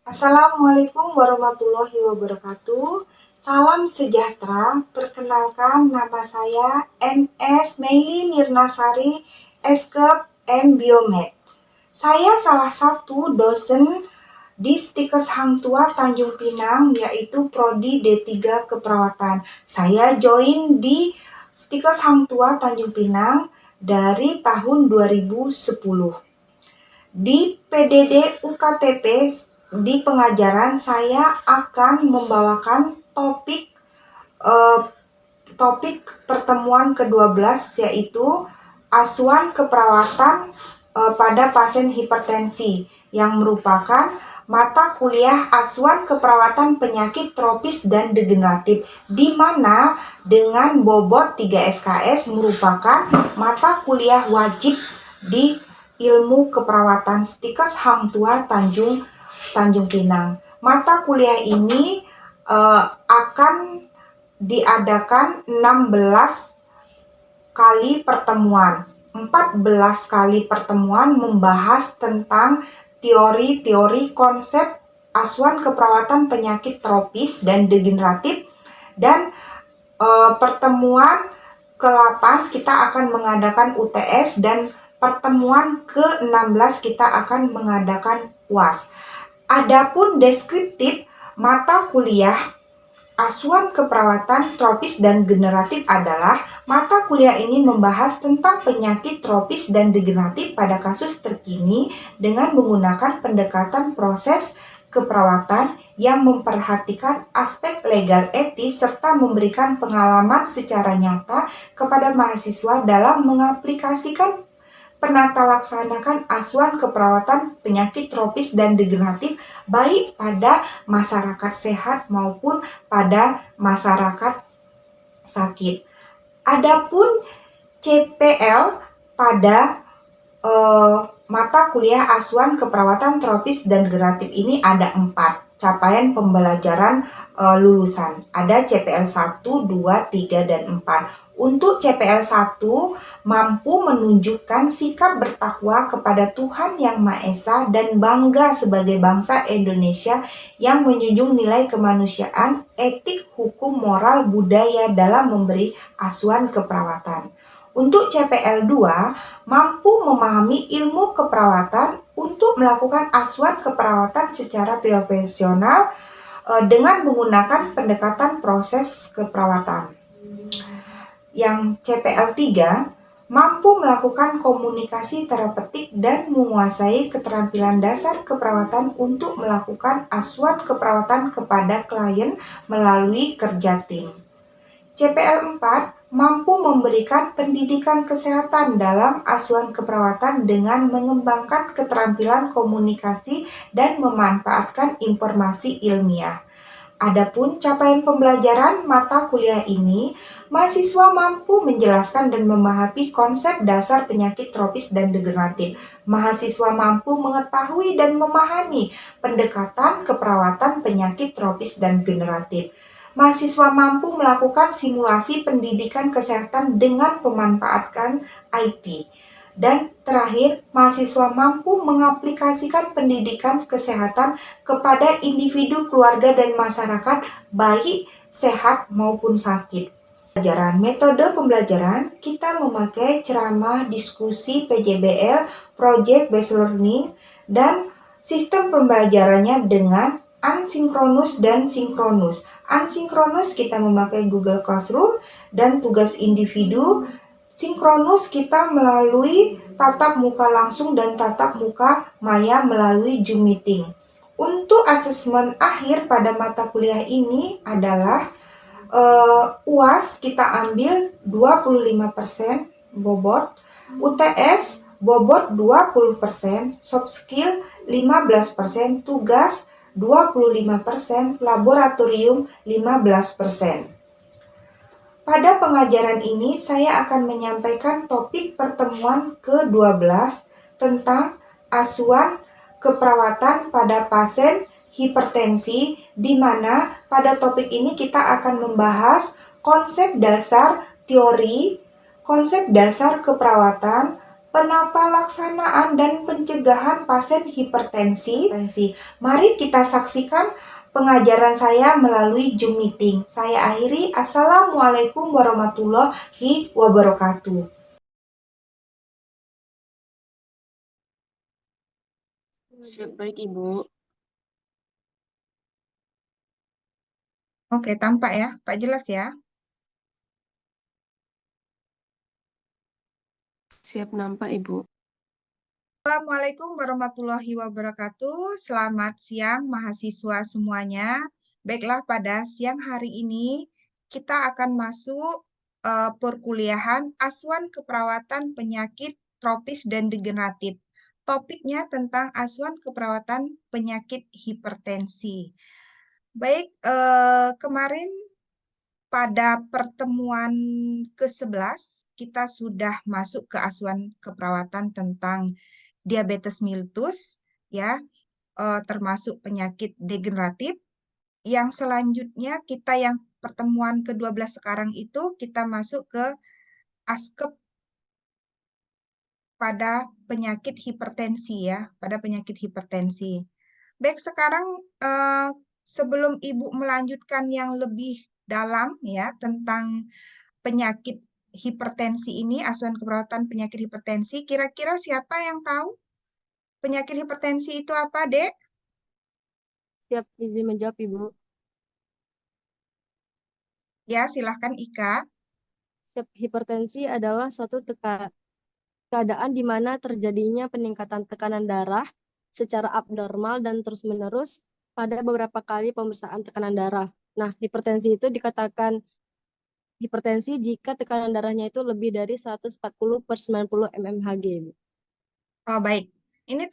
Assalamualaikum warahmatullahi wabarakatuh. Salam sejahtera. Perkenalkan, nama saya MS Meili Nirnasari, Eskep M Biomed. Saya salah satu dosen di Stikes Hang Tua Tanjung Pinang, yaitu Prodi D3 Keperawatan. Saya join di Stikes Hang Tua Tanjung Pinang dari tahun 2010. Di PDD UKTP di pengajaran saya akan membawakan topik pertemuan ke-12, yaitu asuhan keperawatan pada pasien hipertensi, yang merupakan mata kuliah asuhan keperawatan penyakit tropis dan degeneratif, di mana dengan bobot 3 SKS merupakan mata kuliah wajib di ilmu keperawatan Stikes Hang Tua Tanjung Pinang. Mata kuliah ini akan diadakan 16 kali pertemuan. 14 kali pertemuan membahas tentang teori-teori konsep asuhan keperawatan penyakit tropis dan degeneratif, dan pertemuan ke-8 kita akan mengadakan UTS, dan pertemuan ke-16 kita akan mengadakan UAS. Adapun deskriptif mata kuliah asuhan keperawatan tropis dan degeneratif adalah mata kuliah ini membahas tentang penyakit tropis dan degeneratif pada kasus terkini dengan menggunakan pendekatan proses keperawatan yang memperhatikan aspek legal etis serta memberikan pengalaman secara nyata kepada mahasiswa dalam mengaplikasikan penata laksanakan asuhan keperawatan penyakit tropis dan degeneratif baik pada masyarakat sehat maupun pada masyarakat sakit. Adapun CPL pada mata kuliah asuhan keperawatan tropis dan degeneratif ini ada 4 capaian pembelajaran lulusan. Ada CPL 1, 2, 3, dan 4. Untuk CPL 1, mampu menunjukkan sikap bertakwa kepada Tuhan Yang Maha Esa dan bangga sebagai bangsa Indonesia yang menjunjung nilai kemanusiaan, etik, hukum, moral, budaya dalam memberi asuhan keperawatan. Untuk CPL 2, mampu memahami ilmu keperawatan untuk melakukan asuhan keperawatan secara profesional dengan menggunakan pendekatan proses keperawatan. Yang CPL 3, mampu melakukan komunikasi terapeutik dan menguasai keterampilan dasar keperawatan untuk melakukan asuhan keperawatan kepada klien melalui kerja tim. CPL 4, mampu memberikan pendidikan kesehatan dalam asuhan keperawatan dengan mengembangkan keterampilan komunikasi dan memanfaatkan informasi ilmiah. Adapun capaian pembelajaran mata kuliah ini, mahasiswa mampu menjelaskan dan memahami konsep dasar penyakit tropis dan degeneratif. Mahasiswa mampu mengetahui dan memahami pendekatan keperawatan penyakit tropis dan degeneratif. Mahasiswa mampu melakukan simulasi pendidikan kesehatan dengan memanfaatkan IT. Dan terakhir, mahasiswa mampu mengaplikasikan pendidikan kesehatan kepada individu, keluarga, dan masyarakat, baik sehat maupun sakit. Metode pembelajaran, kita memakai ceramah, diskusi, PJBL, Project Based Learning, dan sistem pembelajarannya dengan asinkronus dan sinkronus. Asinkronus kita memakai Google Classroom dan tugas individu. Sinkronus kita melalui tatap muka langsung dan tatap muka maya melalui Zoom Meeting. Untuk asesmen akhir pada mata kuliah ini adalah UAS kita ambil 25% bobot, UTS bobot 20%, soft skill 15%, tugas 25%, laboratorium 15%. Pada pengajaran ini saya akan menyampaikan topik pertemuan ke-12 tentang asuhan keperawatan pada pasien hipertensi, di mana pada topik ini kita akan membahas konsep dasar teori, konsep dasar keperawatan, penata laksanaan dan pencegahan pasien hipertensi. Mari kita saksikan pengajaran saya melalui Zoom meeting. Saya akhiri. Assalamualaikum warahmatullahi wabarakatuh. Siap, baik Ibu. Oke, tampak ya, Pak, jelas ya? Siap nampak Ibu. Assalamualaikum warahmatullahi wabarakatuh. Selamat siang mahasiswa semuanya. Baiklah, pada siang hari ini kita akan masuk perkuliahan asuhan keperawatan penyakit tropis dan degeneratif. Topiknya tentang asuhan keperawatan penyakit hipertensi. Baik, kemarin pada pertemuan ke-11 kita sudah masuk ke asuhan keperawatan tentang diabetes mellitus ya, termasuk penyakit degeneratif. Yang selanjutnya kita yang pertemuan ke-12 sekarang itu kita masuk ke ASKEP pada penyakit hipertensi ya, pada penyakit hipertensi. Baik, sekarang sebelum Ibu melanjutkan yang lebih dalam ya tentang penyakit hipertensi ini, asuhan keperawatan penyakit hipertensi, kira-kira siapa yang tahu penyakit hipertensi itu apa, Dek? Siap, izin menjawab, Ibu. Ya, silahkan Ika. Siap, hipertensi adalah suatu keadaan di mana terjadinya peningkatan tekanan darah secara abnormal dan terus-menerus pada beberapa kali pemeriksaan tekanan darah. Nah, hipertensi itu dikatakan hipertensi jika tekanan darahnya itu lebih dari 140/90 mmHg. Oh, baik. Ini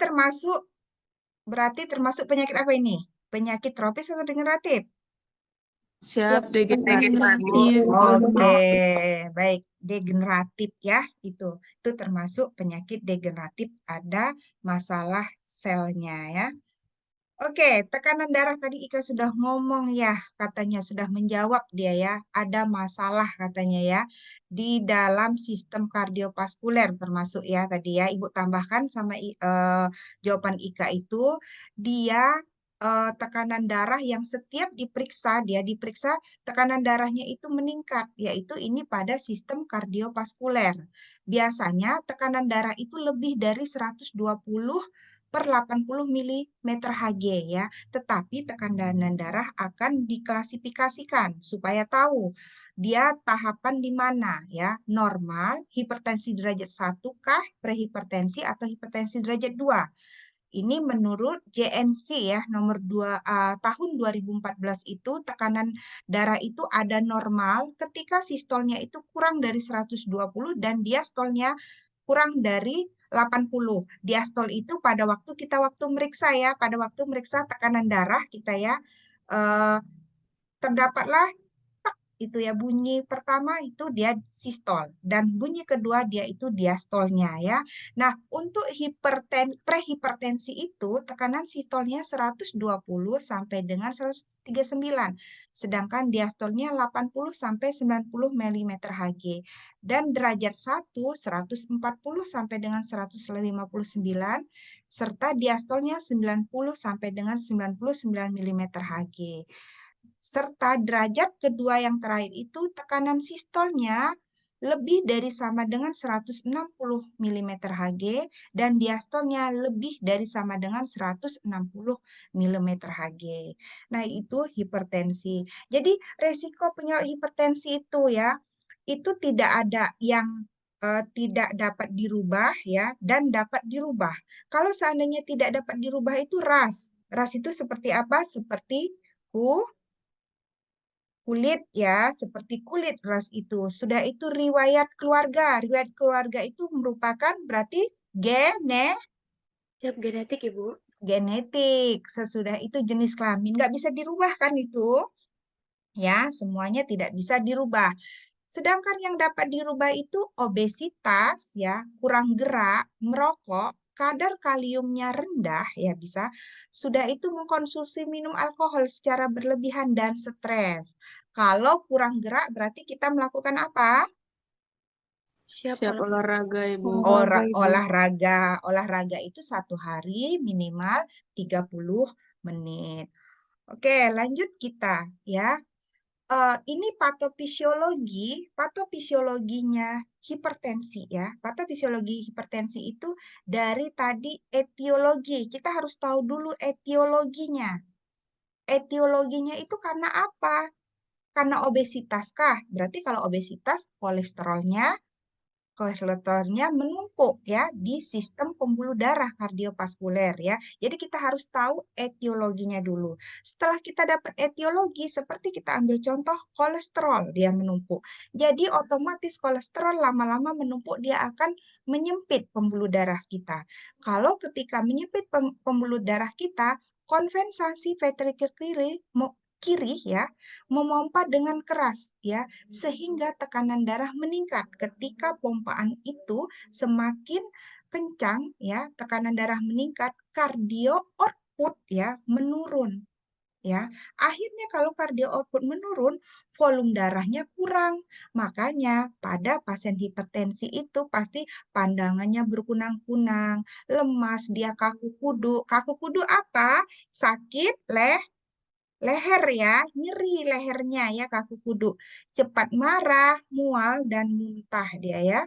berarti termasuk penyakit apa ini? Penyakit tropis atau degeneratif? Siap, degeneratif Ibu. Oke, baik. Degeneratif ya, itu. Itu termasuk penyakit degeneratif, ada masalah selnya ya. Oke, tekanan darah tadi Ika sudah ngomong ya, katanya sudah menjawab dia ya, ada masalah katanya ya di dalam sistem kardiovaskuler termasuk ya tadi ya, Ibu tambahkan sama jawaban Ika itu dia tekanan darah yang setiap dia diperiksa tekanan darahnya itu meningkat, yaitu ini pada sistem kardiovaskuler. Biasanya tekanan darah itu lebih dari 120/80 mm Hg ya. Tetapi tekanan darah akan diklasifikasikan supaya tahu dia tahapan di mana ya. Normal, hipertensi derajat 1 kah, prehipertensi atau hipertensi derajat 2. Ini menurut JNC ya, nomor 2 tahun 2014 itu tekanan darah itu ada normal ketika sistolnya itu kurang dari 120 dan diastolnya kurang dari 80. Diastol itu pada waktu meriksa ya, pada waktu meriksa tekanan darah kita ya, terdapatlah itu ya bunyi pertama itu dia sistol dan bunyi kedua dia itu diastolnya ya. Nah, untuk prehipertensi itu tekanan sistolnya 120 sampai dengan 139, sedangkan diastolnya 80 sampai 90 mm Hg dan derajat 1 140 sampai dengan 159 serta diastolnya 90 sampai dengan 99 mm Hg. Serta derajat kedua yang terakhir itu tekanan sistolnya lebih dari sama dengan 160 mm Hg dan diastolnya lebih dari sama dengan 160 mm Hg. Nah, itu hipertensi. Jadi, resiko penyakit hipertensi itu ya, itu tidak ada yang tidak dapat dirubah ya dan dapat dirubah. Kalau seandainya tidak dapat dirubah itu ras. Ras itu seperti apa? Seperti kulit ya, seperti kulit ras itu. Sudah itu riwayat keluarga. Riwayat keluarga itu merupakan berarti Siap, genetik, Ibu. genetik. Sesudah itu jenis kelamin nggak bisa dirubah kan itu. Ya, semuanya tidak bisa dirubah. Sedangkan yang dapat dirubah itu obesitas ya, kurang gerak, merokok, kadar kaliumnya rendah ya bisa. Sudah itu mengkonsumsi minum alkohol secara berlebihan dan stres. Kalau kurang gerak berarti kita melakukan apa? Siap olahraga, Ibu. Olahraga itu 1 hari minimal 30 menit. Oke, lanjut kita ya. Ini patofisiologinya hipertensi ya. Patofisiologi hipertensi itu dari tadi etiologi. Kita harus tahu dulu etiologinya. Etiologinya itu karena apa? Karena obesitas kah? Berarti kalau obesitas kolesterolnya menumpuk ya di sistem pembuluh darah kardiovaskuler ya. Jadi kita harus tahu etiologinya dulu. Setelah kita dapat etiologi, seperti kita ambil contoh kolesterol dia menumpuk. Jadi otomatis kolesterol lama-lama menumpuk dia akan menyempit pembuluh darah kita. Kalau ketika menyempit pembuluh darah kita, konvensasi ventrikel kiri ya memompa dengan keras ya sehingga tekanan darah meningkat. Ketika pompaan itu semakin kencang ya, tekanan darah meningkat, kardio output ya menurun ya. Akhirnya kalau kardio output menurun, volume darahnya kurang. Makanya pada pasien hipertensi itu pasti pandangannya berkunang-kunang, lemas, dia kaku kudu. Kaku kudu apa? Sakit leher ya, nyeri lehernya ya kaku kudu. Cepat marah, mual, dan muntah dia ya.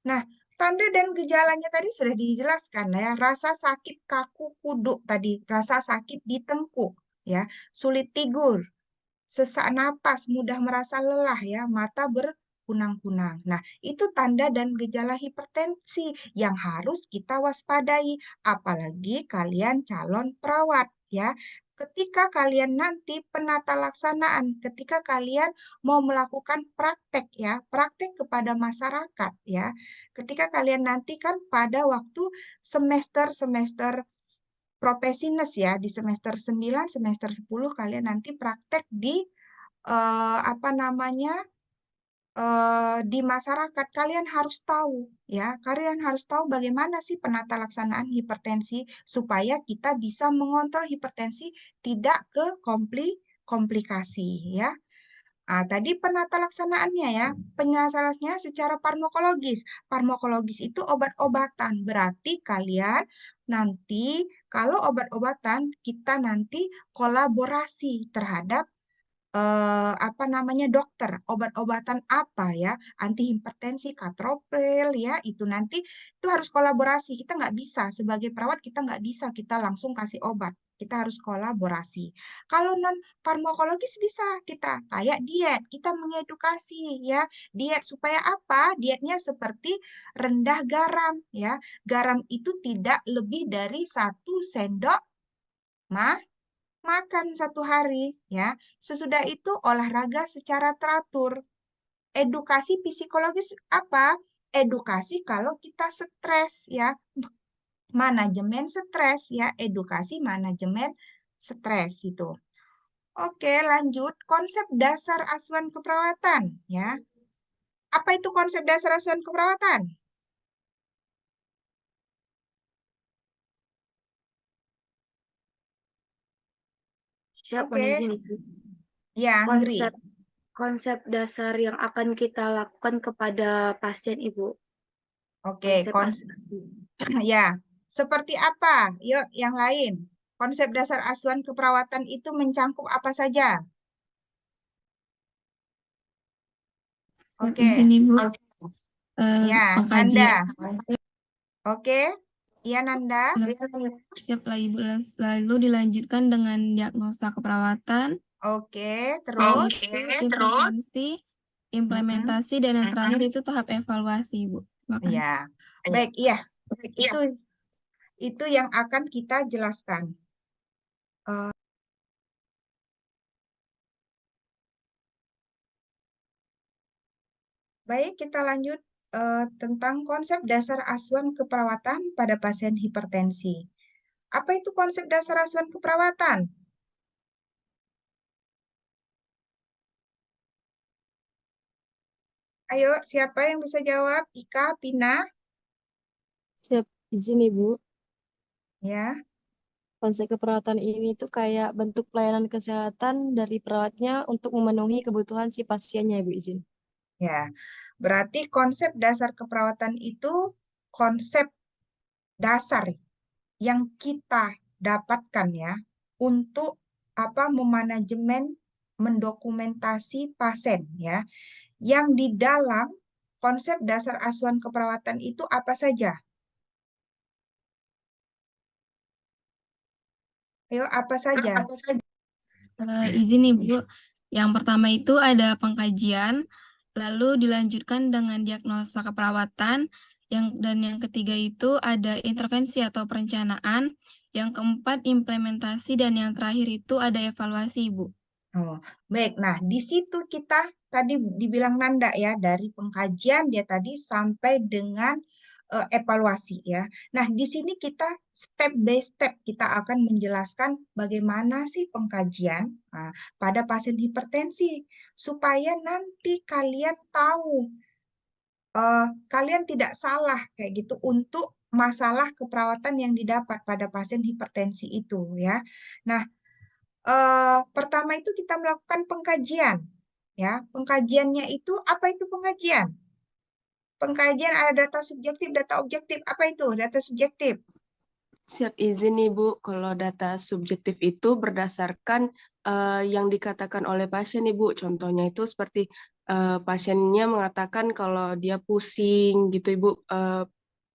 Nah, tanda dan gejalanya tadi sudah dijelaskan ya. Rasa sakit kaku kudu tadi, rasa sakit di tengkuk ya, sulit tidur, sesak napas, mudah merasa lelah ya, mata berkunang-kunang. Nah, itu tanda dan gejala hipertensi yang harus kita waspadai, apalagi kalian calon perawat ya. Ketika kalian nanti penata laksanaan, ketika kalian mau melakukan praktek ya, praktek kepada masyarakat ya. Ketika kalian nanti kan pada waktu semester-semester profesinus ya, di semester 9, semester 10 kalian nanti praktek di apa namanya di masyarakat. Kalian harus tahu ya, kalian harus tahu bagaimana sih penata laksanaan hipertensi supaya kita bisa mengontrol hipertensi tidak ke komplikasi ya. Tadi penata laksanaannya ya, penyasarannya secara farmakologis. Farmakologis itu obat-obatan. Berarti kalian nanti kalau obat-obatan kita nanti kolaborasi terhadap apa namanya dokter, obat-obatan apa ya, antihipertensi, katropil ya, itu nanti itu harus kolaborasi. Kita nggak bisa sebagai perawat kita nggak bisa kita langsung kasih obat. Kita harus kolaborasi. Kalau non farmakologis bisa kita kayak diet, kita mengedukasi ya diet supaya apa? Dietnya seperti rendah garam ya. Garam itu tidak lebih dari 1 sendok makan 1 hari ya. Sesudah itu olahraga secara teratur. Edukasi psikologis apa? Edukasi kalau kita stres ya. Manajemen stres ya, edukasi manajemen stres itu. Oke, lanjut konsep dasar asuhan keperawatan ya. Apa itu konsep dasar asuhan keperawatan? Siap, Oke, izin, Ibu. ya, Gri. Konsep dasar yang akan kita lakukan kepada pasien, Ibu. Oke, ya. Seperti apa? Yuk, yang lain. Konsep dasar asuhan keperawatan itu mencangkup apa saja? Oke. Izin, Ibu. Ya, Nanda. Oke. Iya, Nanda. Siap lah, Ibu. Lalu dilanjutkan dengan diagnosa keperawatan. Oke, terus. Intervensi, implementasi, dan yang terakhir itu tahap evaluasi, Ibu. Ya, baik, iya. Itu yang akan kita jelaskan. Baik, kita lanjut tentang konsep dasar asuhan keperawatan pada pasien hipertensi. Apa itu konsep dasar asuhan keperawatan? Ayo, siapa yang bisa jawab? Ika, Pina? Siap, izin Ibu. Ya. Konsep keperawatan ini tuh kayak bentuk pelayanan kesehatan dari perawatnya untuk memenuhi kebutuhan si pasiennya, Ibu izin. Ya, berarti konsep dasar keperawatan itu konsep dasar yang kita dapatkan ya untuk memanajemen mendokumentasi pasien ya. Yang di dalam konsep dasar asuhan keperawatan itu apa saja? Ayo, apa saja? Izin nih Bu. Yang pertama itu ada pengkajian, lalu dilanjutkan dengan diagnosa keperawatan, dan yang ketiga itu ada intervensi atau perencanaan, yang keempat implementasi, dan yang terakhir itu ada evaluasi, Bu. Oh, baik. Nah, di situ kita tadi dibilang Nanda ya, dari pengkajian dia tadi sampai dengan evaluasi ya. Nah, di sini kita step by step kita akan menjelaskan bagaimana sih pengkajian pada pasien hipertensi supaya nanti kalian tahu kalian tidak salah kayak gitu untuk masalah keperawatan yang didapat pada pasien hipertensi itu ya. Nah, pertama itu kita melakukan pengkajian. Ya, pengkajiannya itu apa itu pengkajian? Pengkajian ada data subjektif, data objektif. Apa itu data subjektif? Siap izin nih Bu, kalau data subjektif itu berdasarkan yang dikatakan oleh pasien nih Bu. Contohnya itu seperti pasiennya mengatakan kalau dia pusing gitu Ibu,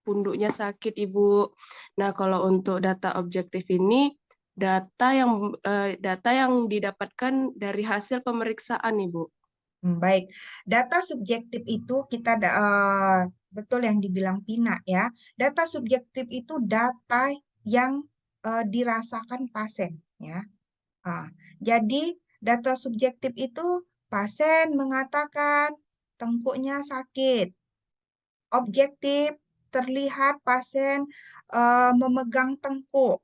punduknya sakit Ibu. Nah, kalau untuk data objektif ini data yang didapatkan dari hasil pemeriksaan nih Bu. Baik, data subjektif itu betul yang dibilang Pina ya. Data subjektif itu data yang dirasakan pasien ya. Jadi data subjektif itu pasien mengatakan tengkuknya sakit. Objektif terlihat pasien memegang tengkuk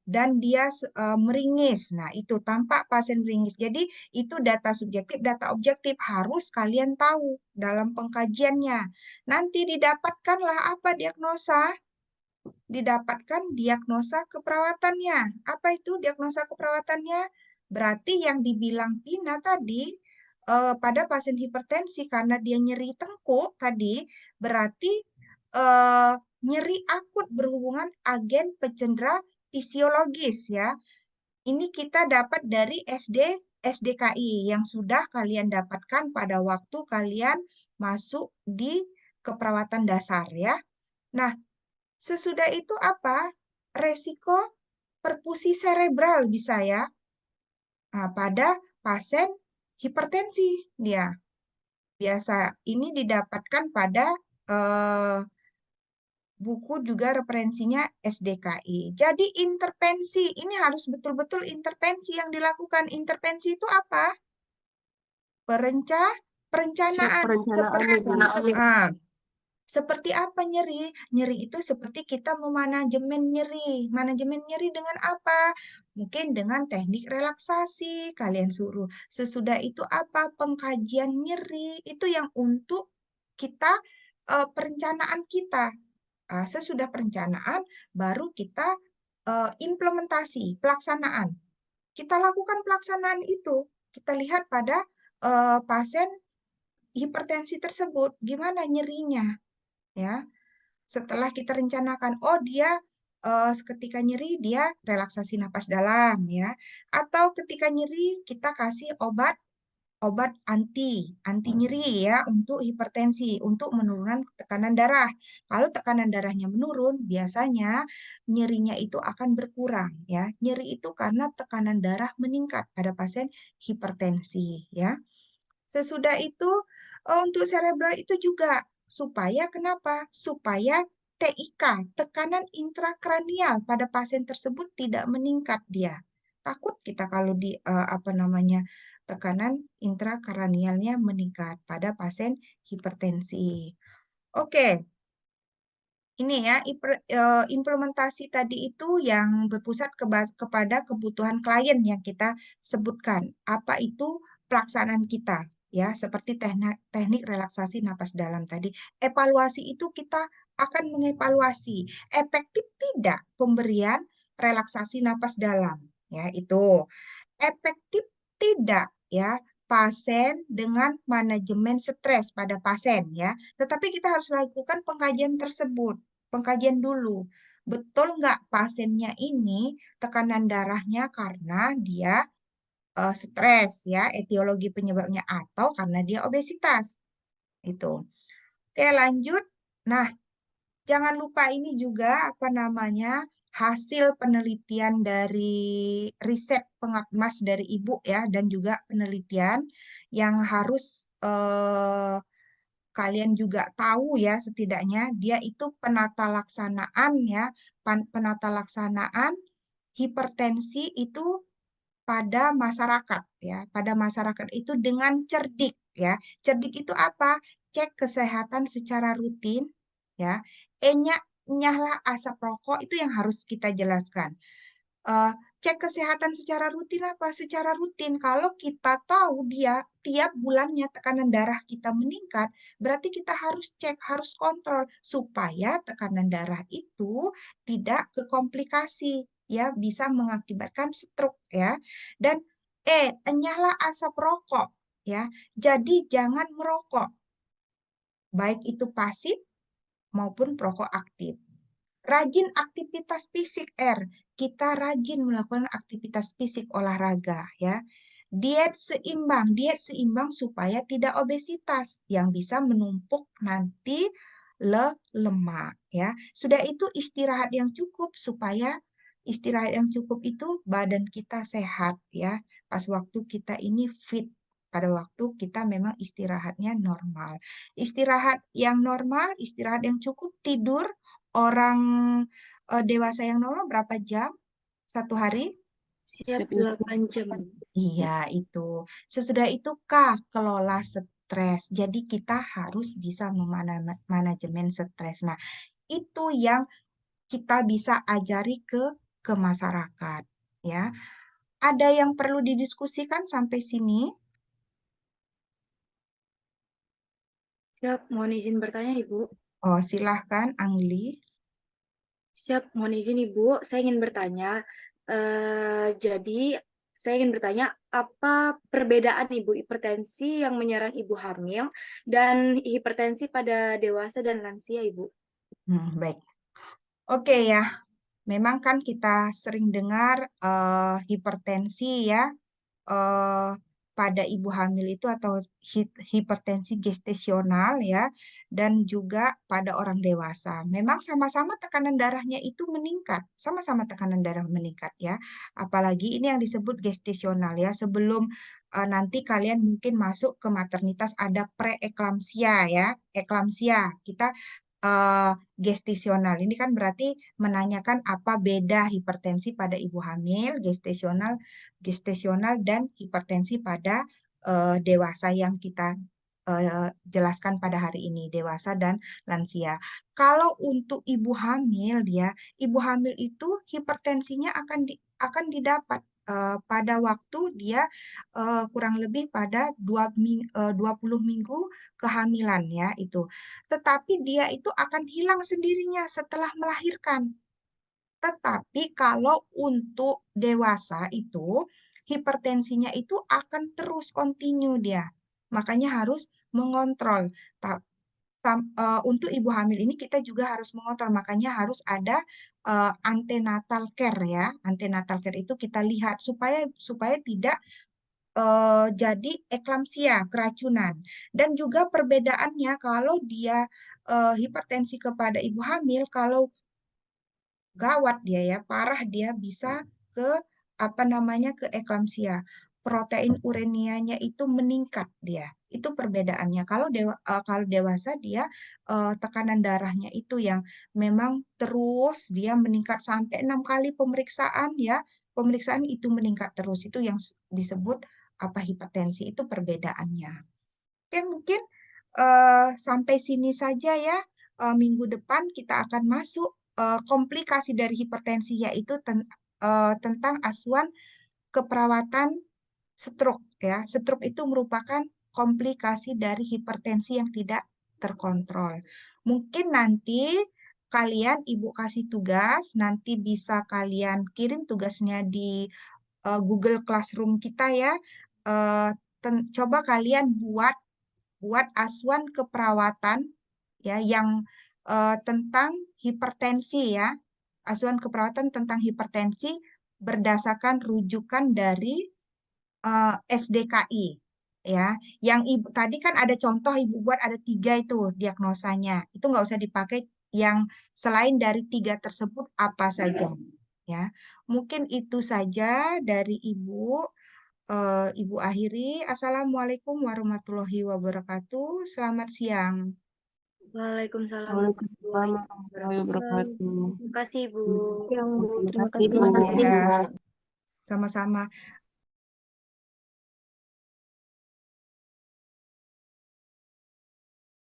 dan dia meringis. Nah, itu tampak pasien meringis. Jadi itu data subjektif, data objektif harus kalian tahu dalam pengkajiannya. Nanti didapatkanlah apa diagnosa? Didapatkan diagnosa keperawatannya. Apa itu diagnosa keperawatannya? Berarti yang dibilang Pina tadi pada pasien hipertensi karena dia nyeri tengkuk tadi, berarti eh, nyeri akut berhubungan agen pencendera fisiologis ya. Ini kita dapat dari SDKI yang sudah kalian dapatkan pada waktu kalian masuk di keperawatan dasar ya. Nah, sesudah itu apa? Resiko perfusi cerebral bisa ya. Nah, pada pasien hipertensi dia. Biasa ini didapatkan pada buku juga referensinya SDKI. Jadi intervensi, ini harus betul-betul intervensi yang dilakukan. Intervensi itu apa? Siap Perencanaan. perencanaan nih Bu. Seperti apa nyeri? Nyeri itu seperti kita memanajemen nyeri. Manajemen nyeri dengan apa? Mungkin dengan teknik relaksasi. Kalian suruh. Sesudah itu apa? Pengkajian nyeri. Itu yang untuk kita, perencanaan kita. Sesudah perencanaan, baru kita implementasi, pelaksanaan. Kita lakukan pelaksanaan itu. Kita lihat pada pasien hipertensi tersebut, gimana nyerinya. Ya, setelah kita rencanakan, oh dia ketika nyeri dia relaksasi napas dalam ya, atau ketika nyeri kita kasih obat anti nyeri ya untuk hipertensi, untuk menurunkan tekanan darah. Kalau tekanan darahnya menurun, biasanya nyerinya itu akan berkurang ya. Nyeri itu karena tekanan darah meningkat pada pasien hipertensi ya. Sesudah itu untuk cerebral itu juga supaya kenapa? Supaya TIK, tekanan intrakranial pada pasien tersebut tidak meningkat dia. Takut kita kalau di tekanan intrakranialnya meningkat pada pasien hipertensi. Oke. Ini ya, implementasi tadi itu yang berpusat kepada kebutuhan klien yang kita sebutkan. Apa itu pelaksanaan kita? Ya, seperti teknik relaksasi napas dalam tadi. Evaluasi itu kita akan mengevaluasi efektif tidak pemberian relaksasi napas dalam. Ya, itu efektif tidak ya pasien dengan manajemen stres pada pasien ya. Tetapi kita harus lakukan pengkajian tersebut, pengkajian dulu. Betul nggak pasiennya ini tekanan darahnya karena dia stres ya, etiologi penyebabnya atau karena dia obesitas. Itu. Oke, lanjut. Nah, jangan lupa ini juga apa namanya hasil penelitian dari riset pengap emas dari Ibu ya dan juga penelitian yang harus kalian juga tahu ya setidaknya dia itu penata laksanaan ya penata laksanaan hipertensi itu pada masyarakat ya pada masyarakat itu dengan cerdik ya cerdik itu apa cek kesehatan secara rutin ya nyahlah asap rokok itu yang harus kita jelaskan. Eh, Cek kesehatan secara rutin apa? Secara rutin. Kalau kita tahu dia tiap bulannya tekanan darah kita meningkat, berarti kita harus cek, harus kontrol supaya tekanan darah itu tidak ke komplikasi, ya bisa mengakibatkan stroke ya. Dan nyala asap rokok ya. Jadi jangan merokok, baik itu pasif maupun perokok aktif. Rajin aktivitas fisik kita rajin melakukan aktivitas fisik olahraga ya. Diet seimbang supaya tidak obesitas yang bisa menumpuk nanti lemak ya. Sudah itu istirahat yang cukup supaya istirahat yang cukup itu badan kita sehat ya. Pas waktu kita ini fit pada waktu kita memang istirahatnya normal. Istirahat yang normal, istirahat yang cukup, tidur orang dewasa yang normal berapa jam satu hari? Siap Siap, Ibu. 8 jam. Iya, itu. Sesudah itu Kak, kelola stres. Jadi kita harus bisa memanajemen stres. Nah, itu yang kita bisa ajari ke masyarakat, ya. Ada yang perlu didiskusikan sampai sini? Siap, mohon izin bertanya, Ibu. Oh, silahkan, Angli. Siap, mohon izin Ibu. Saya ingin bertanya, jadi saya ingin bertanya, apa perbedaan Ibu hipertensi yang menyerang ibu hamil dan hipertensi pada dewasa dan lansia, Ibu? Baik. Oke ya, memang kan kita sering dengar hipertensi ya, eh, pada ibu hamil itu atau hipertensi gestasional ya, dan juga pada orang dewasa. Memang sama-sama tekanan darahnya itu meningkat, sama-sama tekanan darah meningkat ya. Apalagi ini yang disebut gestasional ya, sebelum nanti kalian mungkin masuk ke maternitas ada preeklamsia ya, eklamsia. Kita gestasional. Ini kan berarti menanyakan apa beda hipertensi pada ibu hamil, gestasional dan hipertensi pada dewasa yang kita jelaskan pada hari ini, dewasa dan lansia. Kalau untuk ibu hamil ibu hamil itu hipertensinya akan didapat pada waktu dia kurang lebih pada 20 minggu kehamilan ya itu. Tetapi dia itu akan hilang sendirinya setelah melahirkan. Tetapi kalau untuk dewasa itu hipertensinya itu akan terus kontinu dia. Makanya harus mengontrol. Untuk ibu hamil ini kita juga harus mengontrol. Makanya harus ada antenatal care ya. Antenatal care itu kita lihat supaya tidak jadi eklamsia, keracunan. Dan juga perbedaannya kalau dia hipertensi kepada ibu hamil, kalau gawat dia ya, parah dia bisa ke apa namanya ke eklamsia. Protein uranianya itu meningkat dia. Itu perbedaannya. Kalau dewasa dia tekanan darahnya itu yang memang terus dia meningkat sampai 6 kali pemeriksaan ya. Pemeriksaan itu meningkat terus. Itu yang disebut apa hipertensi itu perbedaannya. Oke, mungkin sampai sini saja ya. Minggu depan kita akan masuk komplikasi dari hipertensi yaitu tentang asuhan keperawatan stroke ya. Stroke itu merupakan komplikasi dari hipertensi yang tidak terkontrol. Mungkin nanti kalian Ibu kasih tugas, nanti bisa kalian kirim tugasnya di Google Classroom kita ya. coba kalian buat acuan keperawatan ya yang tentang hipertensi ya. Acuan keperawatan tentang hipertensi berdasarkan rujukan dari SDKI ya. Yang ibu tadi kan ada contoh ibu buat ada 3 itu diagnosanya. Itu nggak usah dipakai yang selain dari 3 tersebut apa saja ya. Mungkin itu saja dari ibu. Ibu akhiri. Assalamualaikum warahmatullahi wabarakatuh. Selamat siang. Waalaikumsalam Waalaikumsalam warahmatullahi warahmatullahi wabarakatuh. wabarakatuh. Terima kasih, Bu. Yang Bu, Terima terima kasih, kasih. Bu. Ya, sama-sama.